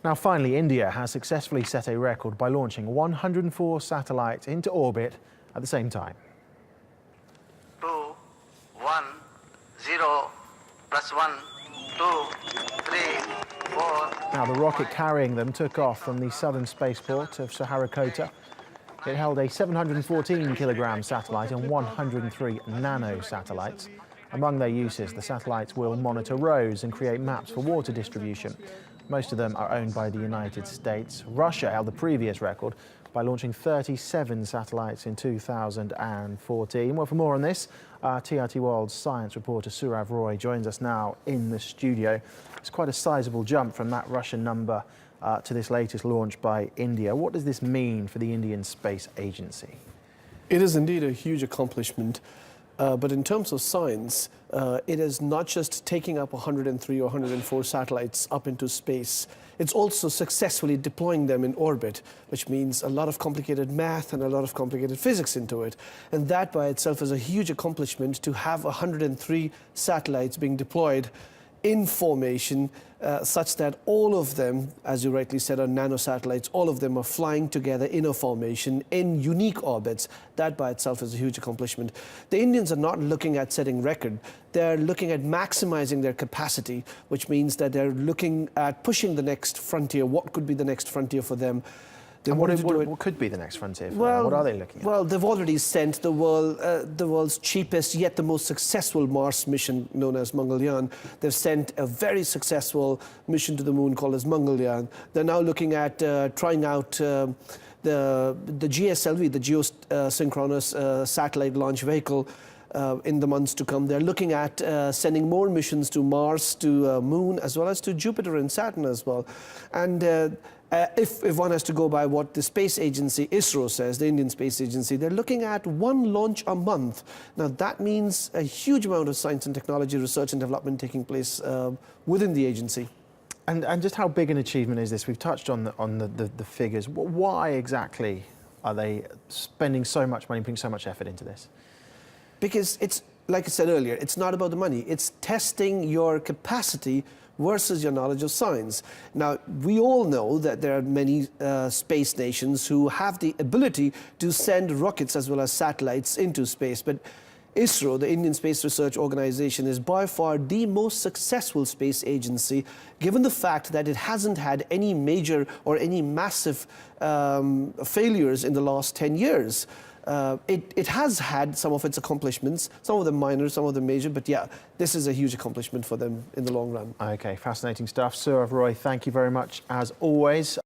Now, finally, India has successfully set a record by launching 104 satellites into orbit at the same time. 2, 1, 0, +1, 2, 3, 4. Now, the rocket carrying them took off from the southern spaceport of Saharikota. It held a 714-kilogram satellite and 103 nano-satellites. Among their uses, the satellites will monitor roads and create maps for water distribution. Most of them are owned by the United States. Russia held the previous record by launching 37 satellites in 2014. Well, for more on this, TRT World's science reporter Surav Roy joins us now in the studio. It's quite a sizable jump from that Russian number to this latest launch by India. What does this mean for the Indian Space Agency? It is indeed a huge accomplishment. But in terms of science, it is not just taking up 103 or 104 satellites up into space. It's also successfully deploying them in orbit, which means a lot of complicated math and a lot of complicated physics into it. And that by itself is a huge accomplishment, to have 103 satellites being deployed in formation, such that all of them, as you rightly said, are nanosatellites. All of them are flying together in a formation in unique orbits. That by itself is a huge accomplishment. The Indians are not looking at setting record. They're looking at maximizing their capacity, which means that they're looking at pushing the next frontier. What could be the next frontier for them? And what could be the next frontier for them? What are they looking at? Well, they've already sent the world's cheapest yet the most successful Mars mission, known as Mangalyaan. They've sent a very successful mission to the moon called as Mangalyaan. They're now looking at trying out the GSLV, the Geosynchronous Satellite Launch Vehicle, in the months to come. They're looking at sending more missions to Mars, to Moon, as well as to Jupiter and Saturn as well. And if one has to go by what the space agency ISRO says, the Indian Space Agency, they're looking at one launch a month. Now that means a huge amount of science and technology research and development taking place within the agency. And just how big an achievement is this? We've touched on the figures. Why exactly are they spending so much money, putting so much effort into this? Because it's, like I said earlier, it's not about the money. It's testing your capacity versus your knowledge of science. Now, we all know that there are many space nations who have the ability to send rockets as well as satellites into space, but ISRO, the Indian Space Research Organization, is by far the most successful space agency, given the fact that it hasn't had any major or any massive failures in the last 10 years. It has had some of its accomplishments, some of them minor, some of them major, but yeah, this is a huge accomplishment for them in the long run. Okay, fascinating stuff. Surav Roy, thank you very much as always.